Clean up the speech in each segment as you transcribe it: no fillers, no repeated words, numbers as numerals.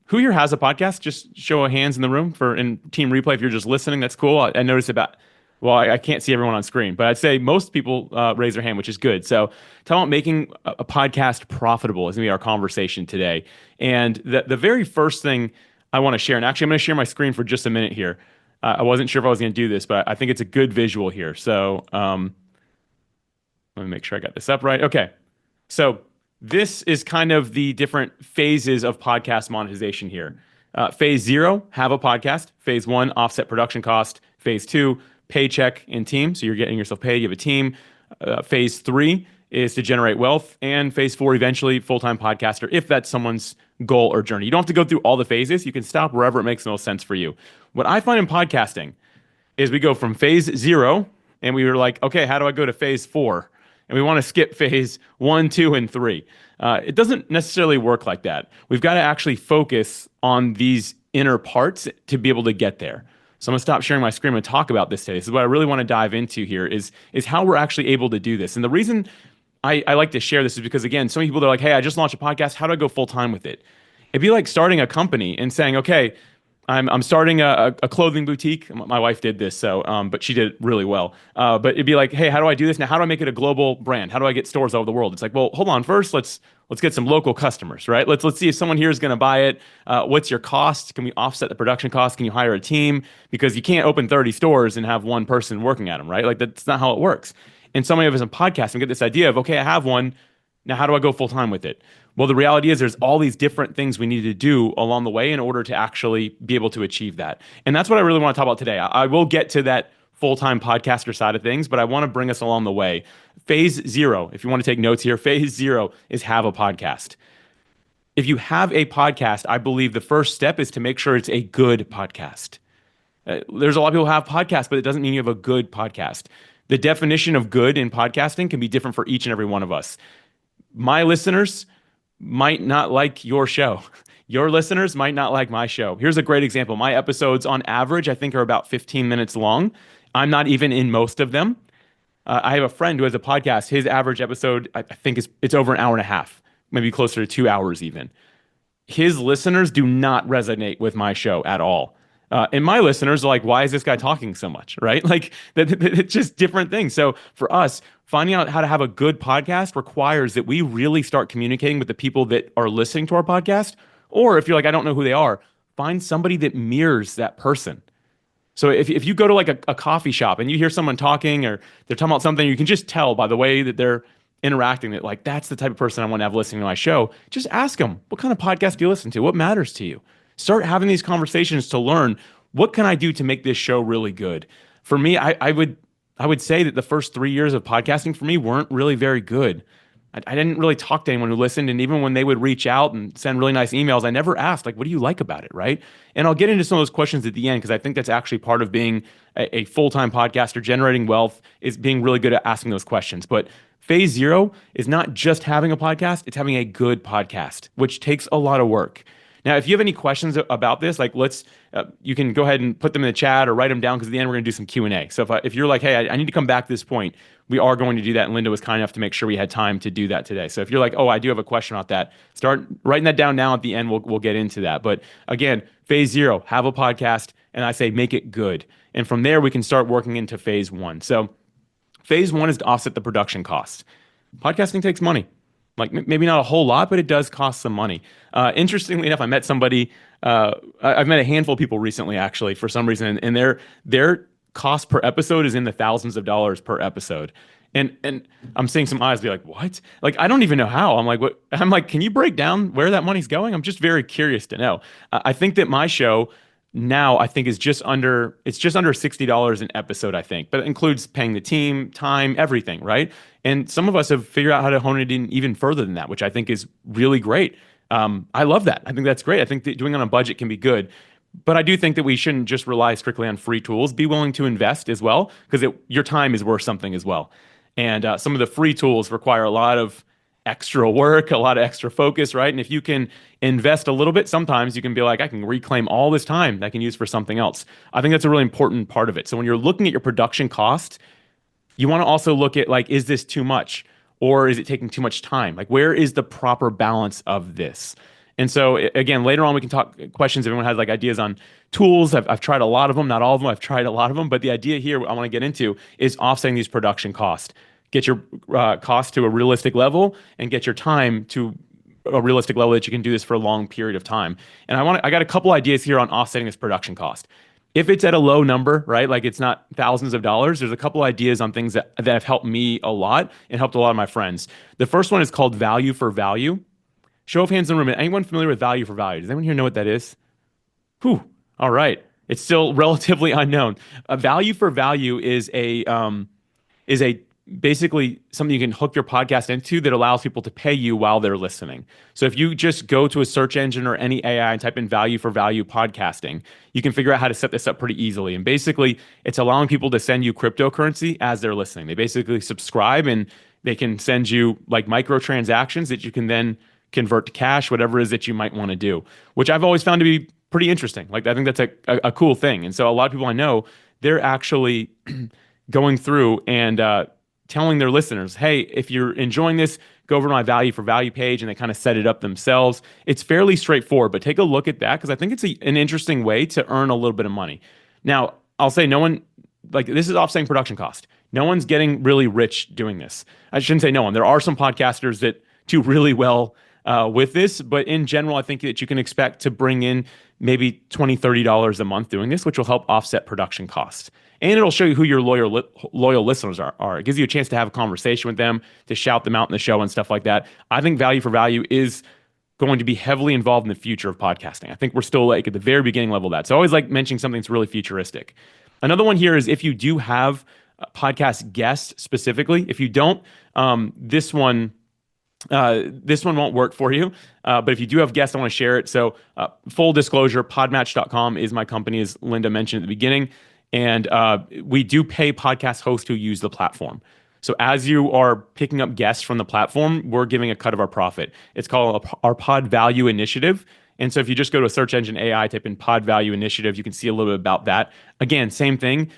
Who here has a podcast? Just show of hands in the room for in team replay. If you're just listening, that's cool. I noticed about, well, I can't see everyone on screen, but I'd say most people raise their hand, which is good. So, talking about making a podcast profitable is going to be our conversation today. And the very first thing I want to share, and actually, I'm going to share my screen for just a minute here. I wasn't sure if I was going to do this, but I think it's a good visual here. So, let me make sure I got this up right. Okay. So this is kind of the different phases of podcast monetization here. Phase 0, have a podcast. Phase 1, offset production cost. Phase 2, paycheck and team. So you're getting yourself paid, you have a team. Phase 3 is to generate wealth. And phase 4, eventually full-time podcaster, if that's someone's goal or journey. You don't have to go through all the phases. You can stop wherever it makes the most sense for you. What I find in podcasting is we go from phase 0 and we were like, okay, how do I go to phase 4? And we want to skip phase 1, 2, and 3. It doesn't necessarily work like that. We've got to actually focus on these inner parts to be able to get there. So I'm going to stop sharing my screen and talk about this today. This is what I really want to dive into here is how we're actually able to do this. And the reason I like to share this is because, again, so many people are like, hey, I just launched a podcast. How do I go full time with it? It'd be like starting a company and saying, okay, I'm starting a clothing boutique. My wife did this, so but she did it really well. But it'd be like, hey, how do I do this now? How do I make it a global brand? How do I get stores all over the world? It's like, well, hold on. First, let's get some local customers, right? Let's see if someone here is going to buy it. What's your cost? Can we offset the production cost? Can you hire a team? Because you can't open 30 stores and have one person working at them, right? Like that's not how it works. And so many of us in podcasting get this idea of, okay, I have one. Now, how do I go full time with it? Well, the reality is there's all these different things we need to do along the way in order to actually be able to achieve that. And that's what I really want to talk about today. I will get to that full-time podcaster side of things, but I want to bring us along the way. Phase 0, if you want to take notes here, phase 0 is have a podcast. If you have a podcast, I believe the first step is to make sure it's a good podcast. There's a lot of people who have podcasts, but it doesn't mean you have a good podcast. The definition of good in podcasting can be different for each and every one of us. My listeners might not like your show. Your listeners might not like my show. Here's a great example. My episodes on average, I think, are about 15 minutes long. I'm not even in most of them. I have a friend who has a podcast. His average episode, I think, it's over an hour and a half, maybe closer to 2 hours even. His listeners do not resonate with my show at all. And my listeners are like, why is this guy talking so much, right? Like, it's just different things. So for us, finding out how to have a good podcast requires that we really start communicating with the people that are listening to our podcast. Or if you're like, I don't know who they are, find somebody that mirrors that person. So if you go to like a coffee shop and you hear someone talking or they're talking about something, you can just tell by the way that they're interacting that like, that's the type of person I want to have listening to my show. Just ask them, what kind of podcast do you listen to? What matters to you? Start having these conversations to learn, what can I do to make this show really good? For me, I would say that the first 3 years of podcasting for me weren't really very good. I didn't really talk to anyone who listened. And even when they would reach out and send really nice emails, I never asked, like, what do you like about it, right? And I'll get into some of those questions at the end because I think that's actually part of being a full-time podcaster, generating wealth, is being really good at asking those questions. But phase 0 is not just having a podcast, it's having a good podcast, which takes a lot of work. Now, if you have any questions about this, like you can go ahead and put them in the chat or write them down because at the end we're going to do some Q&A. So if you're like, hey, I need to come back to this point, we are going to do that. And Linda was kind enough to make sure we had time to do that today. So if you're like, oh, I do have a question about that, start writing that down now. At the end, we'll get into that. But again, phase 0, have a podcast, and I say make it good. And from there, we can start working into phase 1. So phase 1 is to offset the production costs. Podcasting takes money. Like maybe not a whole lot, but it does cost some money. Interestingly enough, I met somebody. I've met a handful of people recently, actually, for some reason, and their cost per episode is in the thousands of dollars per episode. And I'm seeing some eyes be like, what? Like I don't even know how. I'm like, what? I'm like, can you break down where that money's going? I'm just very curious to know. I think that my show now I think is just under $60 an episode, I think, but it includes paying the team, time, everything, right? And some of us have figured out how to hone it in even further than that, which I think is really great. I love that. I think that's great. I think that doing it on a budget can be good. But I do think that we shouldn't just rely strictly on free tools. Be willing to invest as well, because your time is worth something as well. And some of the free tools require a lot of extra work, a lot of extra focus, right? And if you can invest a little bit, sometimes you can be like, I can reclaim all this time that I can use for something else. I think that's a really important part of it. So when you're looking at your production cost, you want to also look at like, is this too much? Or is it taking too much time? Like, where is the proper balance of this? And so again, later on we can talk questions if anyone has like ideas on tools. I've tried a lot of them, not all of them. I've tried a lot of them, but the idea here I want to get into is offsetting these production costs. Get your cost to a realistic level and get your time to a realistic level that you can do this for a long period of time. And I got a couple ideas here on offsetting this production cost. If it's at a low number, right, like it's not thousands of dollars, there's a couple ideas on things that have helped me a lot and helped a lot of my friends. The first one is called value for value. Show of hands in the room. Anyone familiar with value for value? Does anyone here know what that is? Whew. All right. It's still relatively unknown. A value for value is a basically something you can hook your podcast into that allows people to pay you while they're listening. So if you just go to a search engine or any AI and type in value for value podcasting, you can figure out how to set this up pretty easily. And basically, it's allowing people to send you cryptocurrency as they're listening. They basically subscribe and they can send you like microtransactions that you can then convert to cash, whatever it is that you might want to do, which I've always found to be pretty interesting. Like I think that's a cool thing. And so a lot of people I know, they're actually going through and telling their listeners, hey, if you're enjoying this, go over to my value for value page, and they kind of set it up themselves. It's fairly straightforward, but take a look at that because I think it's an interesting way to earn a little bit of money. Now, I'll say no one, like this is offsetting production cost. No one's getting really rich doing this. I shouldn't say no one. There are some podcasters that do really well with this, but in general, I think that you can expect to bring in maybe $20, $30 a month doing this, which will help offset production costs. And it'll show you who your loyal listeners are. It gives you a chance to have a conversation with them, to shout them out in the show and stuff like that. I think value for value is going to be heavily involved in the future of podcasting. I think we're still like at the very beginning level of that. So I always like mentioning something that's really futuristic. Another one here is if you do have a podcast guests specifically. If you don't, this one won't work for you. But if you do have guests, I want to share it. So full disclosure, podmatch.com is my company, as Linda mentioned at the beginning. And we do pay podcast hosts who use the platform. So as you are picking up guests from the platform, we're giving a cut of our profit. It's called our Pod Value Initiative. And so if you just go to a search engine AI, type in Pod Value Initiative, you can see a little bit about that. Again, same thing.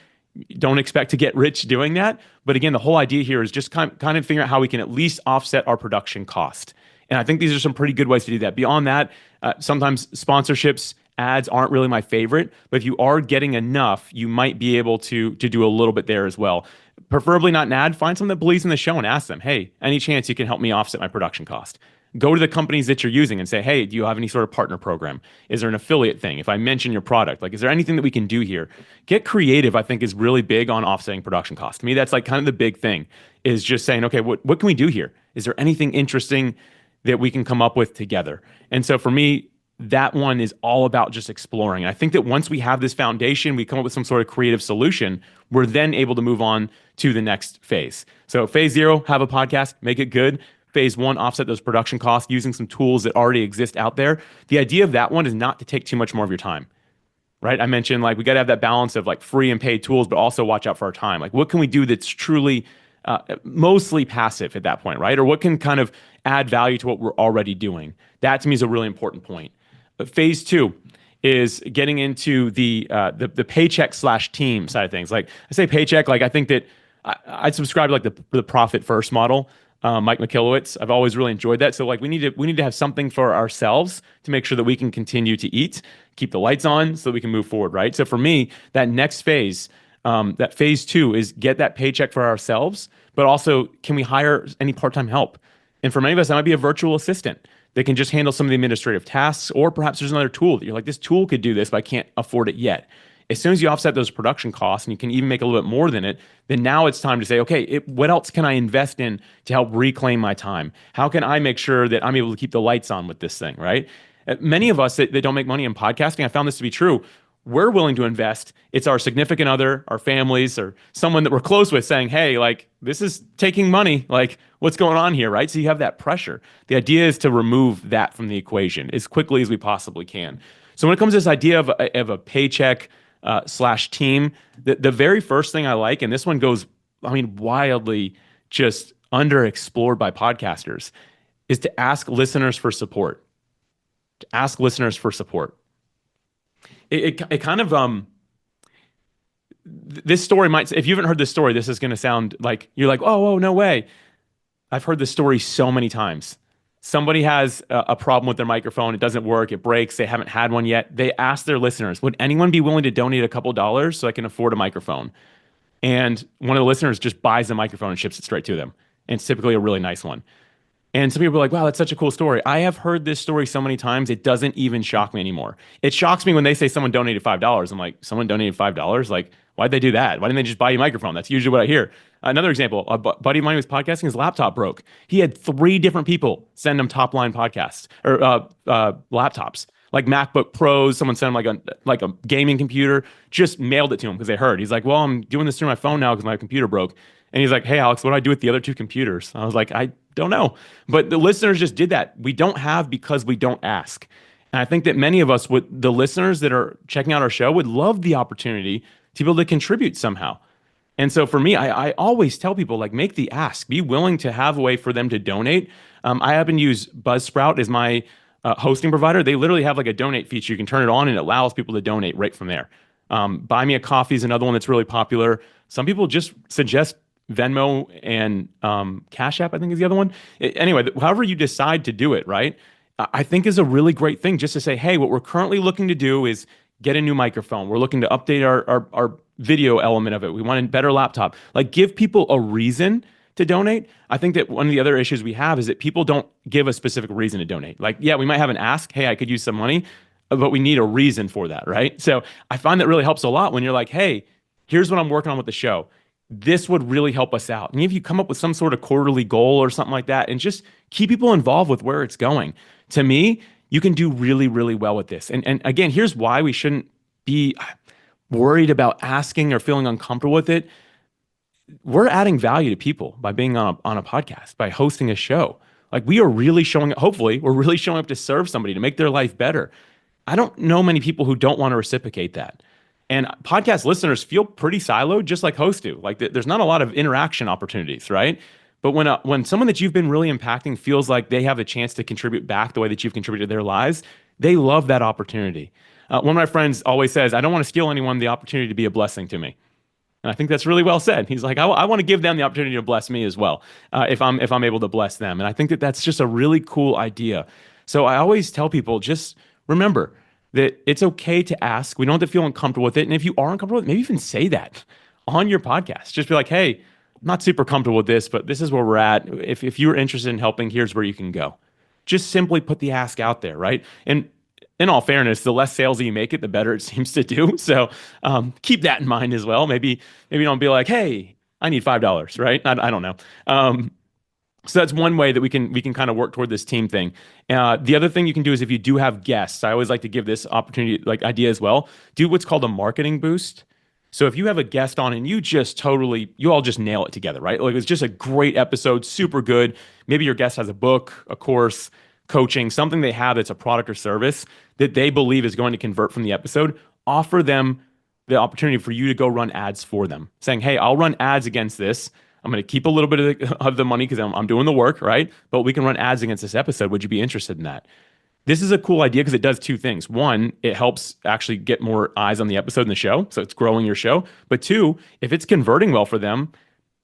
Don't expect to get rich doing that. But again, the whole idea here is just kind of figuring out how we can at least offset our production cost. And I think these are some pretty good ways to do that. Beyond that, sometimes sponsorships, ads aren't really my favorite, but if you are getting enough, you might be able to do a little bit there as well. Preferably not an ad. Find someone that believes in the show and ask them, hey, any chance you can help me offset my production cost? Go to the companies that you're using and say, hey, do you have any sort of partner program? Is there an affiliate thing? If I mention your product, like, is there anything that we can do here? Get creative, I think, is really big on offsetting production costs. To me, that's like kind of the big thing is just saying, okay, what can we do here? Is there anything interesting that we can come up with together? And so for me, that one is all about just exploring. And I think that once we have this foundation, we come up with some sort of creative solution, we're then able to move on to the next phase. So phase 0, have a podcast, make it good. Phase 1, offset those production costs using some tools that already exist out there. The idea of that one is not to take too much more of your time, right? I mentioned like we got to have that balance of like free and paid tools, but also watch out for our time. Like what can we do that's truly mostly passive at that point, right? Or what can kind of add value to what we're already doing? That to me is a really important point. But phase 2 is getting into the paycheck / team side of things. Like I say paycheck, like I think that I'd subscribe to like the profit first model. Mike McKillowitz. I've always really enjoyed that. So like we need to have something for ourselves to make sure that we can continue to eat, keep the lights on so that we can move forward, right? So for me, that next phase, that phase 2 is get that paycheck for ourselves, but also can we hire any part-time help? And for many of us, that might be a virtual assistant that can just handle some of the administrative tasks, or perhaps there's another tool that you're like, this tool could do this, but I can't afford it yet. As soon as you offset those production costs and you can even make a little bit more than it, then now it's time to say, okay, what else can I invest in to help reclaim my time? How can I make sure that I'm able to keep the lights on with this thing, right? Many of us that don't make money in podcasting, I found this to be true. We're willing to invest. It's our significant other, our families, or someone that we're close with saying, hey, like, this is taking money. Like, what's going on here, right? So you have that pressure. The idea is to remove that from the equation as quickly as we possibly can. So when it comes to this idea of a paycheck / team, the very first thing I like, and this one goes, I mean, wildly just underexplored by podcasters, is to ask listeners for support. To ask listeners for support. It kind of this story might, if you haven't heard this story, this is going to sound like you're like, oh no way. I've heard this story so many times. Somebody has a problem with their microphone. It doesn't work. It breaks. They haven't had one yet. They ask their listeners, would anyone be willing to donate a couple dollars so I can afford a microphone? And one of the listeners just buys the microphone and ships it straight to them. And it's typically a really nice one. And some people are like, wow, that's such a cool story. I have heard this story so many times, it doesn't even shock me anymore. It shocks me when they say someone donated $5. I'm like, someone donated $5? Like, why'd they do that? Why didn't they just buy you a microphone? That's usually what I hear. Another example, a buddy of mine who was podcasting, his laptop broke. He had three different people send him top line podcasts or laptops, like MacBook Pros. Someone sent him like a gaming computer, just mailed it to him because they heard. He's like, well, I'm doing this through my phone now because my computer broke. And he's like, hey, Alex, what do I do with the other two computers? I was like, I don't know. But the listeners just did that. We don't have because we don't ask. And I think that many of us, with the listeners that are checking out our show, would love the opportunity to be able to contribute somehow. And so for me, I always tell people, like, make the ask. Be willing to have a way for them to donate. I happen to use Buzzsprout as my hosting provider. They literally have like a donate feature. You can turn it on and it allows people to donate right from there. Buy Me a Coffee is another one that's really popular. Some people just suggest Venmo and Cash App, I think is the other one. Anyway, however you decide to do it, right? I think is a really great thing just to say, hey, what we're currently looking to do is get a new microphone. We're looking to update our video element of it. We want a better laptop. Like, give people a reason to donate. I think that one of the other issues we have is that people don't give a specific reason to donate. Like, yeah, we might have an ask, hey, I could use some money, but we need a reason for that, right? So I find that really helps a lot when you're like, hey, here's what I'm working on with the show. This would really help us out. And if you come up with some sort of quarterly goal or something like that and just keep people involved with where it's going, to me, you can do really, really well with this. And again, here's why we shouldn't be worried about asking or feeling uncomfortable with it. We're adding value to people by being on a podcast, by hosting a show. Like, we are really showing up, hopefully, we're really showing up to serve somebody, to make their life better. I don't know many people who don't want to reciprocate that. And podcast listeners feel pretty siloed, just like hosts do. Like, there's not a lot of interaction opportunities, right? But when someone that you've been really impacting feels like they have a chance to contribute back the way that you've contributed to their lives, they love that opportunity. One of my friends always says, I don't want to steal anyone the opportunity to be a blessing to me. And I think that's really well said. He's like, I want to give them the opportunity to bless me as well, if I'm able to bless them. And I think that that's just a really cool idea. So I always tell people, just remember that it's okay to ask. We don't have to feel uncomfortable with it. And if you are uncomfortable with it, maybe even say that on your podcast. Just be like, hey, I'm not super comfortable with this, but this is where we're at. If you're interested in helping, here's where you can go. Just simply put the ask out there, right? And in all fairness, the less sales that you make it, the better it seems to do. So keep that in mind as well. Maybe don't be like, hey, I need $5, right? I don't know. So that's one way that we can kind of work toward this team thing. The other thing you can do is, if you do have guests, I always like to give this opportunity, like, idea as well. Do what's called a marketing boost. So if you have a guest on and you all just nail it together, right? Like, it's just a great episode, super good. Maybe your guest has a book, a course, coaching, something they have that's a product or service that they believe is going to convert from the episode. Offer them the opportunity for you to go run ads for them, saying, hey, I'll run ads against this. I'm going to keep a little bit of the money because I'm doing the work, right? But we can run ads against this episode. Would you be interested in that? This is a cool idea because it does two things. One, it helps actually get more eyes on the episode and the show. So it's growing your show. But two, if it's converting well for them,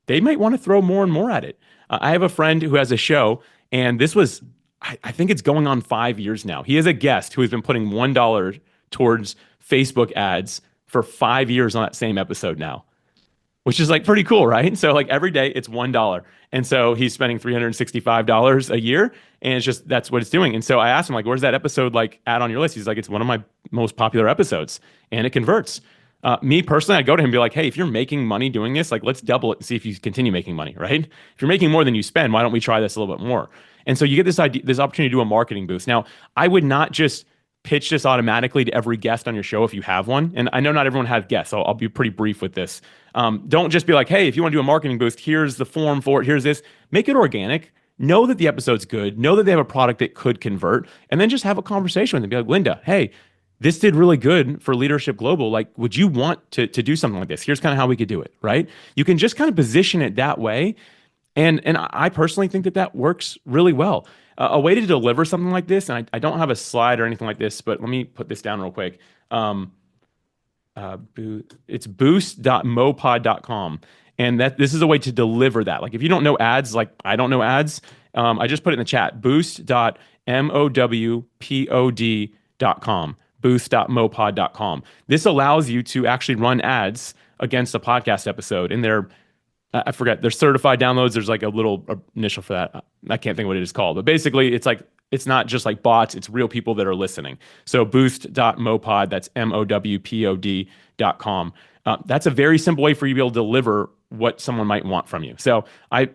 they might want to throw more and more at it. I have a friend who has a show, and this was, I think it's going on 5 years now. He has a guest who has been putting $1 towards Facebook ads for 5 years on that same episode now, which is like pretty cool, right? So like every day it's $1. And so he's spending $365 a year, and that's what it's doing. And so I asked him, like, where's that episode like at on your list? He's like, it's one of my most popular episodes, and it converts. Me personally, I'd go to him and be like, hey, if you're making money doing this, like, let's double it and see if you continue making money, right? If you're making more than you spend, why don't we try this a little bit more? And so you get this idea, this opportunity to do a marketing boost. Now, I would not just pitch this automatically to every guest on your show if you have one. And I know not everyone has guests, so I'll be pretty brief with this. Don't just be like, hey, if you want to do a marketing boost, here's the form for it, here's this. Make it organic. Know that the episode's good. Know that they have a product that could convert. And then just have a conversation with them. Be like, Linda, hey, this did really good for Leadership Global. Like, would you want to do something like this? Here's kind of how we could do it, right? You can just kind of position it that way. And I personally think that works really well. A way to deliver something like this, and I don't have a slide or anything like this, but let me put this down real quick. It's boost.mopod.com. And this is a way to deliver that. Like, if you don't know ads, like I don't know ads, I just put it in the chat, boost.mowpod.com, boost.mopod.com. This allows you to actually run ads against a podcast episode. And I forget, there's certified downloads. There's like a little initial for that. I can't think what it is called, but basically it's like, it's not just like bots, it's real people that are listening. So boost.mopod, that's mowpod.com. That's a very simple way for you to be able to deliver what someone might want from you. So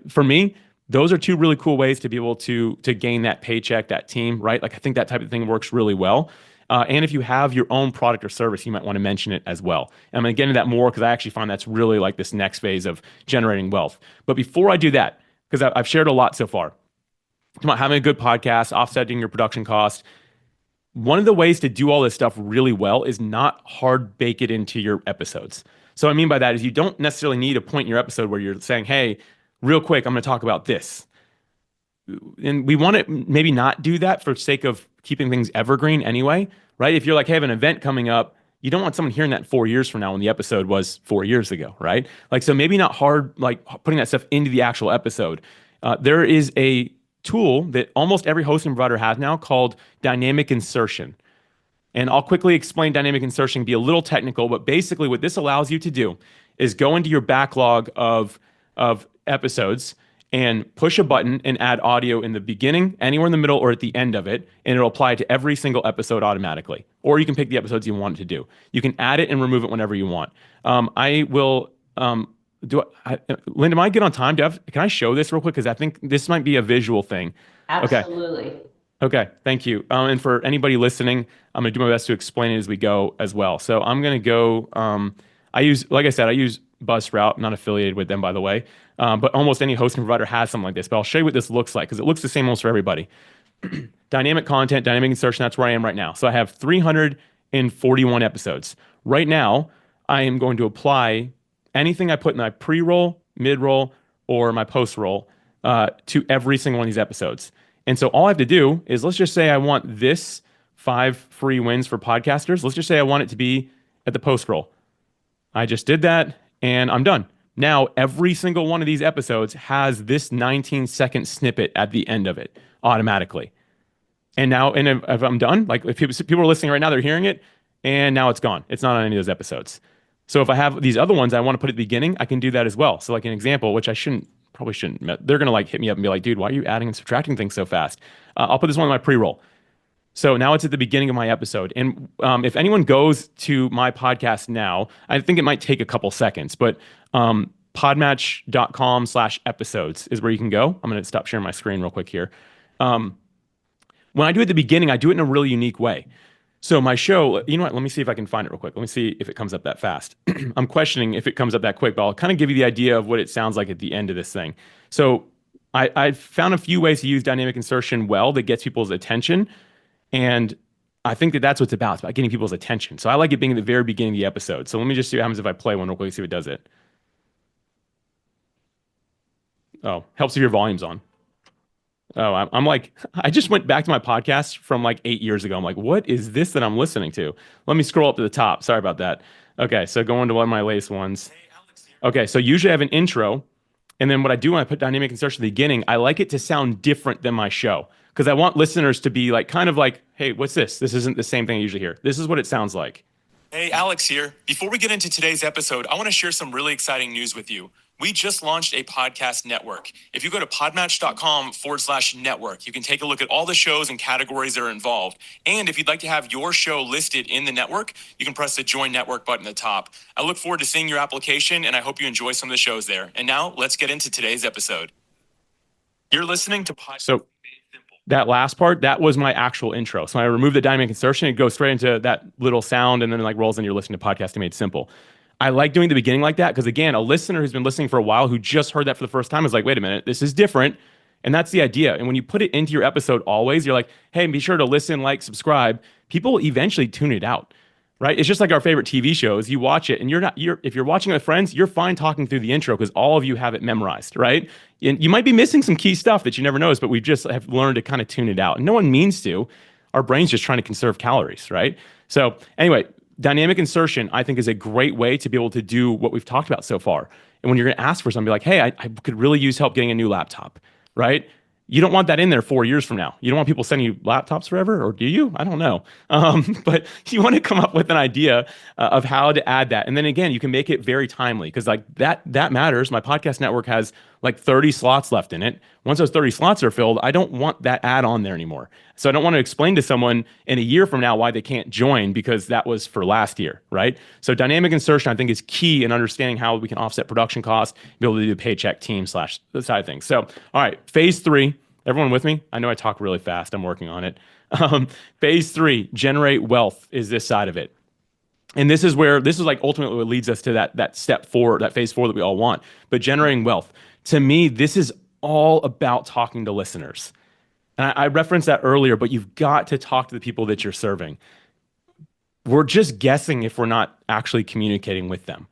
for me, those are two really cool ways to be able to gain that paycheck, that team, right? Like I think that type of thing works really well. And if you have your own product or service, you might want to mention it as well. And I'm going to get into that more because I actually find that's really like this next phase of generating wealth. But before I do that, because I've shared a lot so far, about having a good podcast, offsetting your production cost. One of the ways to do all this stuff really well is not hard bake it into your episodes. So what I mean by that is you don't necessarily need a point in your episode where you're saying, hey, real quick, I'm going to talk about this. And we want to maybe not do that for sake of keeping things evergreen anyway, right? If you're like, hey, I have an event coming up, you don't want someone hearing that 4 years from now when the episode was 4 years ago, right? Like, so maybe not hard, like putting that stuff into the actual episode. There is a tool that almost every hosting provider has now called dynamic insertion. And I'll quickly explain dynamic insertion, be a little technical, but basically what this allows you to do is go into your backlog of episodes and push a button and add audio in the beginning, anywhere in the middle, or at the end of it, and it'll apply to every single episode automatically. Or you can pick the episodes you want it to do. You can add it and remove it whenever you want. I will Linda, am I good on time? Can I show this real quick? Because I think this might be a visual thing. Okay. Absolutely. Okay. Thank you. And for anybody listening, I'm going to do my best to explain it as we go as well. So I'm going to go, like I said, I use Buzzsprout, not affiliated with them, by the way. But almost any hosting provider has something like this. But I'll show you what this looks like because it looks the same almost for everybody. Dynamic content, dynamic insertion, that's where I am right now. So I have 341 episodes. Right now, I am going to apply anything I put in my pre-roll, mid-roll, or my post-roll to every single one of these episodes. And so all I have to do is, let's just say I want this 5 free wins for podcasters. Let's just say I want it to be at the post-roll. I just did that, and I'm done. Now, every single one of these episodes has this 19-second snippet at the end of it automatically. And now, and if I'm done, like if people are listening right now, they're hearing it, and now it's gone. It's not on any of those episodes. So if I have these other ones I want to put at the beginning, I can do that as well. So like an example, which I probably shouldn't, they're going to like hit me up and be like, dude, why are you adding and subtracting things so fast? I'll put this one in my pre-roll. So now it's at the beginning of my episode. And if anyone goes to my podcast now, I think it might take a couple seconds, but podmatch.com/episodes is where you can go. I'm going to stop sharing my screen real quick here. When I do it at the beginning, I do it in a really unique way. So my show, you know what? Let me see if I can find it real quick. Let me see if it comes up that fast. I'm questioning if it comes up that quick, but I'll kind of give you the idea of what it sounds like at the end of this thing. So I found a few ways to use dynamic insertion well that gets people's attention. And I think that that's what it's about. It's about getting people's attention. So I like it being at the very beginning of the episode. So let me just see what happens if I play one real quick, see if it does it. Oh, helps if your volume's on. Oh, I'm like, I just went back to my podcast from like 8 years ago. I'm like, what is this that I'm listening to? Let me scroll up to the top. Sorry about that. Okay, so going to one of my latest ones. Okay, so usually I have an intro. And then what I do when I put dynamic insertion at the beginning, I like it to sound different than my show. Because I want listeners to be like, kind of like, hey, what's this? This isn't the same thing I usually hear. This is what it sounds like. Hey, Alex here. Before we get into today's episode, I want to share some really exciting news with you. We just launched a podcast network. If you go to podmatch.com/network, you can take a look at all the shows and categories that are involved. And if you'd like to have your show listed in the network, you can press the join network button at the top. I look forward to seeing your application, and I hope you enjoy some of the shows there. And now let's get into today's episode. You're listening to So that last part, that was my actual intro. So I remove the dynamic insertion, it goes straight into that little sound, and then it like rolls in. You're listening to Podcasting Made Simple. I like doing the beginning like that because, again, a listener who's been listening for a while who just heard that for the first time is like, wait a minute, this is different. And that's the idea. And when you put it into your episode always, you're like, hey, be sure to listen, like, subscribe. People eventually tune it out, right? It's just like our favorite TV shows. You watch it and if you're watching with friends, you're fine talking through the intro because all of you have it memorized, right? And you might be missing some key stuff that you never noticed, but we just have learned to kind of tune it out. And no one means to. Our brain's just trying to conserve calories, right? So anyway, dynamic insertion, I think, is a great way to be able to do what we've talked about so far. And when you're going to ask for something, be like, hey, I could really use help getting a new laptop, right? You don't want that in there 4 years from now. You don't want people sending you laptops forever, or do you? I don't know. But you want to come up with an idea of how to add that. And then again, you can make it very timely because like that matters. My podcast network has like 30 slots left in it. Once those 30 slots are filled, I don't want that ad on there anymore. So I don't want to explain to someone in a year from now why they can't join because that was for last year, right? So dynamic insertion, I think, is key in understanding how we can offset production costs, be able to do the paycheck team slash the side of things. So, all right, phase three. Everyone with me? I know I talk really fast. I'm working on it. Phase three, generate wealth, is this side of it. And this is like ultimately what leads us to that step four, that phase four that we all want. But generating wealth, to me, this is all about talking to listeners. And I referenced that earlier, but you've got to talk to the people that you're serving. We're just guessing if we're not actually communicating with them.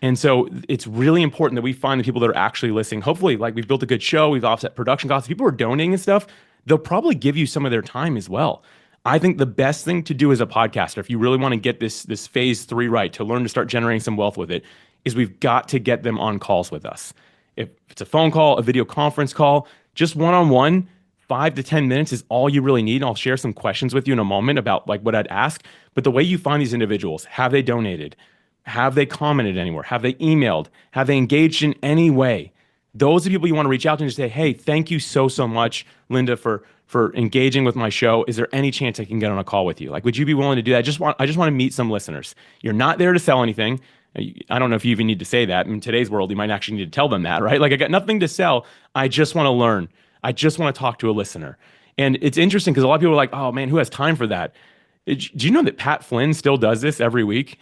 And so it's really important that we find the people that are actually listening. Hopefully, like we've built a good show, we've offset production costs. If people are donating and stuff, they'll probably give you some of their time as well. I think the best thing to do as a podcaster, if you really want to get this phase three right, to learn to start generating some wealth with it, is we've got to get them on calls with us. If it's a phone call, a video conference call, just one-on-one, 5 to 10 minutes is all you really need. And I'll share some questions with you in a moment about like what I'd ask. But the way you find these individuals, have they donated? Have they commented anywhere? Have they emailed? Have they engaged in any way? Those are people you want to reach out to and just say, hey, thank you so much, Linda, for engaging with my show. Is there any chance I can get on a call with you? Like, would you be willing to do that? I just want to meet some listeners. You're not there to sell anything. I don't know if you even need to say that. In today's world, you might actually need to tell them that, right? Like, I got nothing to sell. I just want to learn. I just want to talk to a listener. And it's interesting because a lot of people are like, oh man, who has time for that? Do you know that Pat Flynn still does this every week?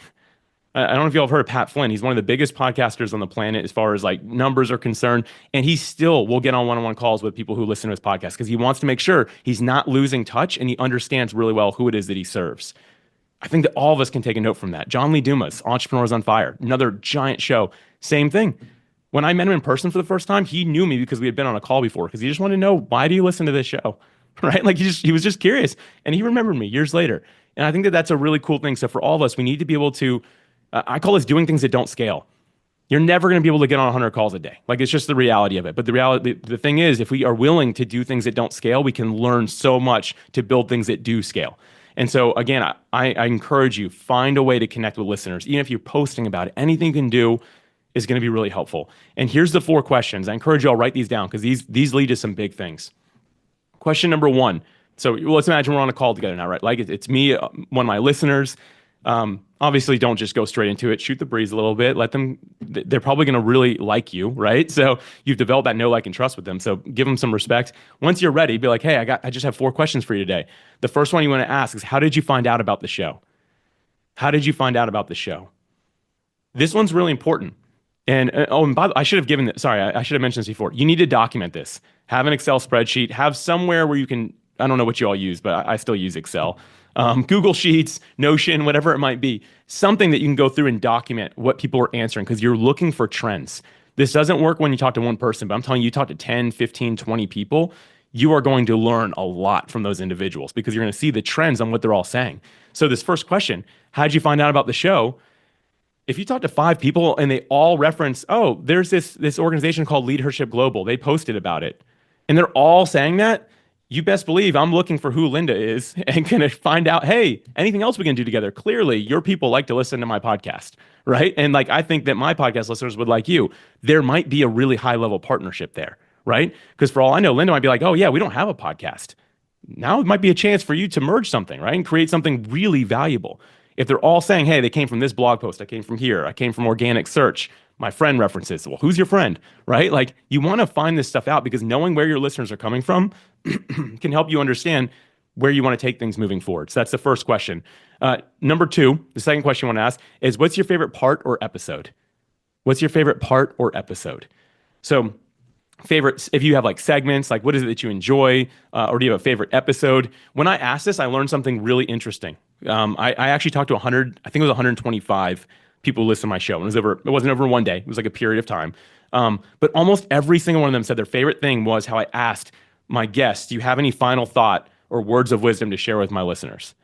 I don't know if y'all have heard of Pat Flynn. He's one of the biggest podcasters on the planet as far as like numbers are concerned. And he still will get on one-on-one calls with people who listen to his podcast because he wants to make sure he's not losing touch and he understands really well who it is that he serves. I think that all of us can take a note from that. John Lee Dumas, Entrepreneurs on Fire, another giant show. Same thing. When I met him in person for the first time, he knew me because we had been on a call before because he just wanted to know, why do you listen to this show? Right? Like he was just curious and he remembered me years later. And I think that that's a really cool thing. So for all of us, we need to be able to, I call this doing things that don't scale. You're never going to be able to get on 100 calls a day. Like it's just the reality of it. But the thing is, if we are willing to do things that don't scale, we can learn so much to build things that do scale. And so again, I encourage you, find a way to connect with listeners. Even if you're posting about it, anything you can do is going to be really helpful. And here's the 4 questions. I encourage you all write these down because these lead to some big things. Question number 1. So let's imagine we're on a call together now, right? Like it's me, one of my listeners. Obviously, don't just go straight into it. Shoot the breeze a little bit. Let them. They're probably going to really like you, right? So you've developed that know, like, and trust with them. So give them some respect. Once you're ready, be like, hey, I just have 4 questions for you today. The first one you want to ask is, how did you find out about the show? How did you find out about the show? This one's really important. And and by the way, I should have given. Sorry, I should have mentioned this before. You need to document this. Have an Excel spreadsheet. Have somewhere where you can. I don't know what you all use, but I still use Excel. Google Sheets, Notion, whatever it might be, something that you can go through and document what people are answering because you're looking for trends. This doesn't work when you talk to one person, but I'm telling you, you talk to 10, 15, 20 people, you are going to learn a lot from those individuals because you're going to see the trends on what they're all saying. So this first question, how did you find out about the show? If you talk to 5 people and they all reference, oh, there's this organization called Leadership Global, they posted about it, and they're all saying that, you best believe I'm looking for who Linda is and going to find out, hey, anything else we can do together? Clearly, your people like to listen to my podcast, right? And like, I think that my podcast listeners would like you. There might be a really high level partnership there, right? Because for all I know, Linda might be like, oh yeah, we don't have a podcast. Now it might be a chance for you to merge something, right? And create something really valuable. If they're all saying, hey, they came from this blog post, I came from here, I came from organic search, my friend references, well, who's your friend, right? Like you want to find this stuff out because knowing where your listeners are coming from can help you understand where you want to take things moving forward. So that's the first question. Number 2, the second question I want to ask is, what's your favorite part or episode? What's your favorite part or episode? So favorites, if you have like segments, like what is it that you enjoy, or do you have a favorite episode? When I asked this, I learned something really interesting. I actually talked to 100, I think it was 125 people who listened to my show. And it wasn't over one day. It was like a period of time. But almost every single one of them said their favorite thing was how I asked my guests, do you have any final thought or words of wisdom to share with my listeners?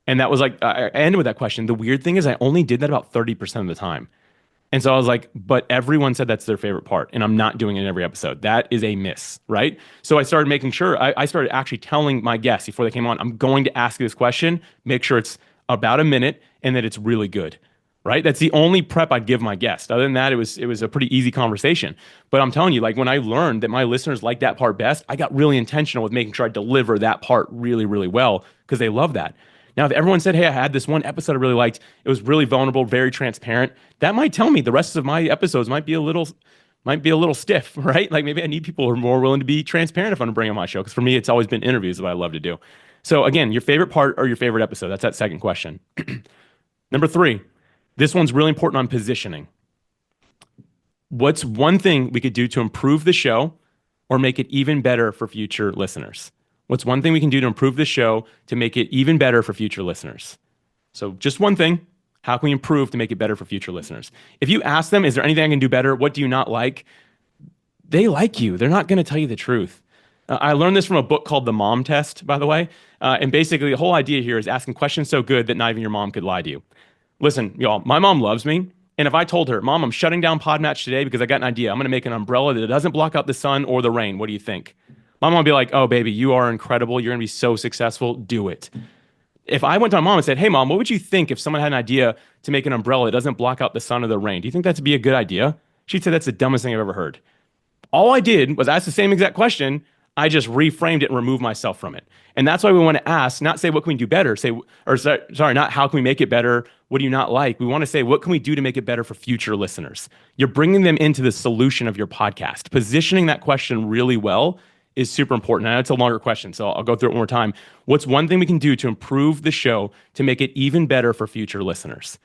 And that was like, I ended with that question. The weird thing is I only did that about 30% of the time. And so I was like, but everyone said that's their favorite part, and I'm not doing it in every episode. That is a miss, right? So I started making sure, I started actually telling my guests before they came on, I'm going to ask you this question, make sure it's about a minute and that it's really good, right? That's the only prep I'd give my guest. Other than that, it was a pretty easy conversation. But I'm telling you, like when I learned that my listeners like that part best, I got really intentional with making sure I deliver that part really, really well because they love that. Now, if everyone said, hey, I had this one episode I really liked, it was really vulnerable, very transparent, that might tell me the rest of my episodes might be a little stiff, right? Like maybe I need people who are more willing to be transparent if I'm bringing on my show. Because for me, it's always been interviews that I love to do. So again, your favorite part or your favorite episode? That's that second question. Number three, this one's really important on positioning. What's one thing we could do to improve the show or make it even better for future listeners? What's one thing we can do to improve the show to make it even better for future listeners? So just one thing. How can we improve to make it better for future listeners? If you ask them, is there anything I can do better? What do you not like? They like you. They're not going to tell you the truth. I learned this from a book called The Mom Test, by the way. And basically, the whole idea here is asking questions so good that not even your mom could lie to you. Listen, y'all, my mom loves me. And if I told her, Mom, I'm shutting down Podmatch today because I got an idea. I'm going to make an umbrella that doesn't block out the sun or the rain. What do you think? My mom would be like, oh, baby, you are incredible. You're going to be so successful. Do it. If I went to my mom and said, hey, Mom, what would you think if someone had an idea to make an umbrella that doesn't block out the sun or the rain? Do you think that'd be a good idea? She'd say, that's the dumbest thing I've ever heard. All I did was ask the same exact question. I just reframed it and removed myself from it. And that's why we want to ask, not say, what can we do better? Say, or sorry, not how can we make it better? What do you not like? We want to say, what can we do to make it better for future listeners? You're bringing them into the solution of your podcast. Positioning that question really well is super important. And it's a longer question, so I'll go through it one more time. What's one thing we can do to improve the show to make it even better for future listeners?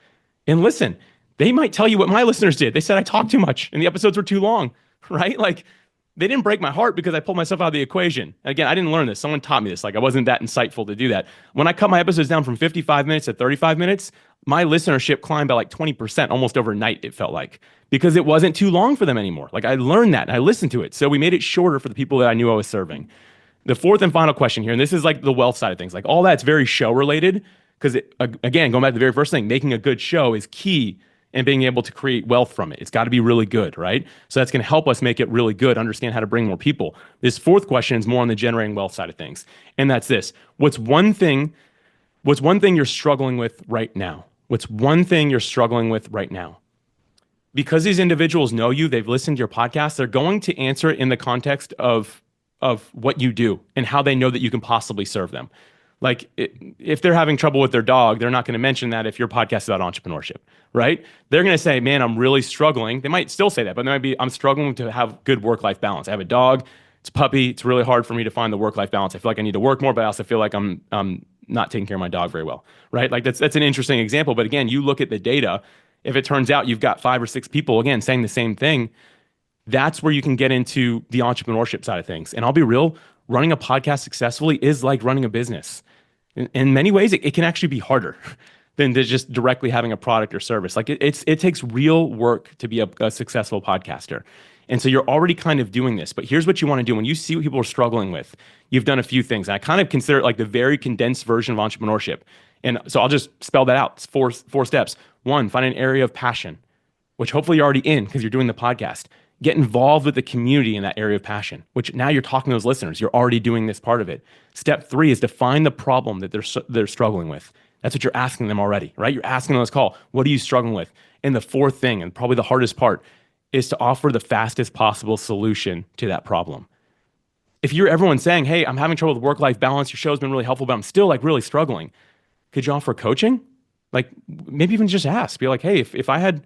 And listen, they might tell you what my listeners did. They said I talked too much and the episodes were too long, right? Like they didn't break my heart because I pulled myself out of the equation. Again, I didn't learn this. Someone taught me this. Like I wasn't that insightful to do that. When I cut my episodes down from 55 minutes to 35 minutes, my listenership climbed by like 20% almost overnight, it felt like, because it wasn't too long for them anymore. Like I learned that and I listened to it. So we made it shorter for the people that I knew I was serving. The fourth and final question here, and this is like the wealth side of things, like all that's very show related, because again, going back to the very first thing, making a good show is key and being able to create wealth from it. It's got to be really good, right? So that's going to help us make it really good, understand how to bring more people. This fourth question is more on the generating wealth side of things. And that's this. What's one thing you're struggling with right now? What's one thing you're struggling with right now? Because these individuals know you, they've listened to your podcast, they're going to answer it in the context of what you do and how they know that you can possibly serve them. Like if they're having trouble with their dog, they're not going to mention that if your podcast is about entrepreneurship, right? They're going to say, man, I'm really struggling. They might still say that, but they might be, I'm struggling to have good work-life balance. I have a dog, it's a puppy. It's really hard for me to find the work-life balance. I feel like I need to work more, but I also feel like I'm not taking care of my dog very well, right? Like that's an interesting example. But again, you look at the data. If it turns out you've got 5 or 6 people, again, saying the same thing, that's where you can get into the entrepreneurship side of things. And I'll be real, running a podcast successfully is like running a business. In many ways, it can actually be harder than to just directly having a product or service. Like it takes real work to be a successful podcaster. And so you're already kind of doing this, but here's what you want to do. When you see what people are struggling with, you've done a few things. And I kind of consider it like the very condensed version of entrepreneurship. And so I'll just spell that out. It's four steps. 1, find an area of passion, which hopefully you're already in because you're doing the podcast. Get involved with the community in that area of passion, which now you're talking to those listeners. You're already doing this part of it. Step 3 is define the problem that they're struggling with. That's what you're asking them already, right? You're asking on this call, what are you struggling with? And the fourth thing, and probably the hardest part, is to offer the fastest possible solution to that problem. If you're everyone saying, hey, I'm having trouble with work-life balance, your show's been really helpful, but I'm still like really struggling, could you offer coaching? Like maybe even just ask, be like, hey, if I had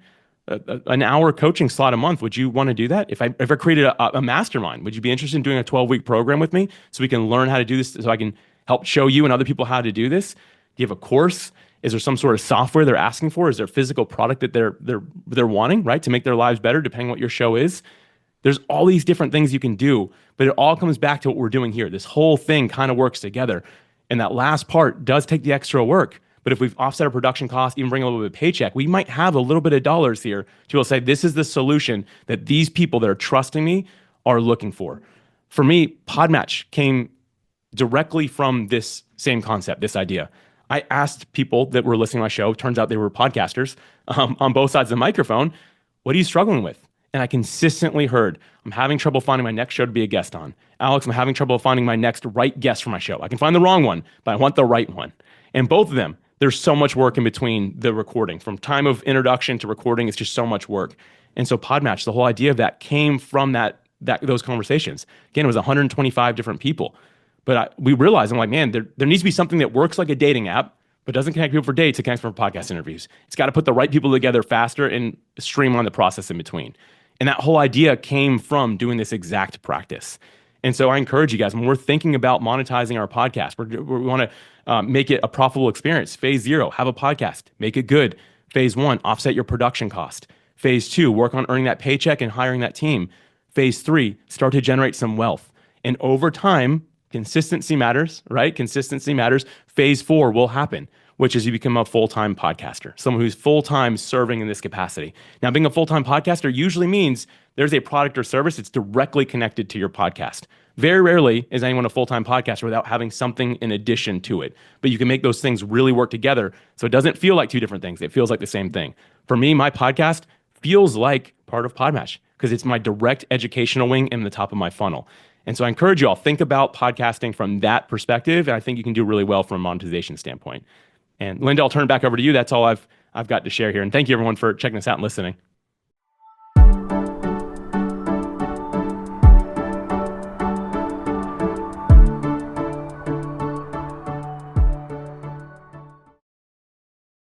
an hour coaching slot a month, would you want to do that? If I created a mastermind, would you be interested in doing a 12-week program with me so we can learn how to do this, so I can help show you and other people how to do this? Do you have a course? Is there some sort of software they're asking for? Is there a physical product that they're wanting, right, to make their lives better, depending on what your show is? There's all these different things you can do, but it all comes back to what we're doing here. This whole thing kind of works together. And that last part does take the extra work. But if we've offset our production cost, even bring a little bit of paycheck, we might have a little bit of dollars here to be able to say, this is the solution that these people that are trusting me are looking for. For me, Podmatch came directly from this same concept, this idea. I asked people that were listening to my show, turns out they were podcasters on both sides of the microphone, What are you struggling with? And I consistently heard, I'm having trouble finding my next show to be a guest on. Alex, I'm having trouble finding my next right guest for my show. I can find the wrong one, but I want the right one. And both of them, there's so much work in between the recording. From time of introduction to recording, it's just so much work. And so Podmatch, the whole idea of that came from those conversations. Again, it was 125 different people. But we realized, I'm like, man, there needs to be something that works like a dating app, but doesn't connect people for dates. It connects for podcast interviews. It's got to put the right people together faster and streamline the process in between. And that whole idea came from doing this exact practice. And so I encourage you guys, when we're thinking about monetizing our podcast, we want to make it a profitable experience. Phase 0, have a podcast, make it good. Phase 1, offset your production cost. Phase 2, work on earning that paycheck and hiring that team. Phase 3, start to generate some wealth. And over time, consistency matters, right? Consistency matters. Phase 4 will happen, which is you become a full-time podcaster, someone who's full-time serving in this capacity. Now, being a full-time podcaster usually means there's a product or service that's directly connected to your podcast. Very rarely is anyone a full-time podcaster without having something in addition to it. But you can make those things really work together so it doesn't feel like two different things. It feels like the same thing. For me, my podcast feels like part of Podmatch because it's my direct educational wing in the top of my funnel. And so I encourage you all, think about podcasting from that perspective. And I think you can do really well from a monetization standpoint. And Linda, I'll turn it back over to you. That's all I've got to share here. And thank you everyone for checking us out and listening.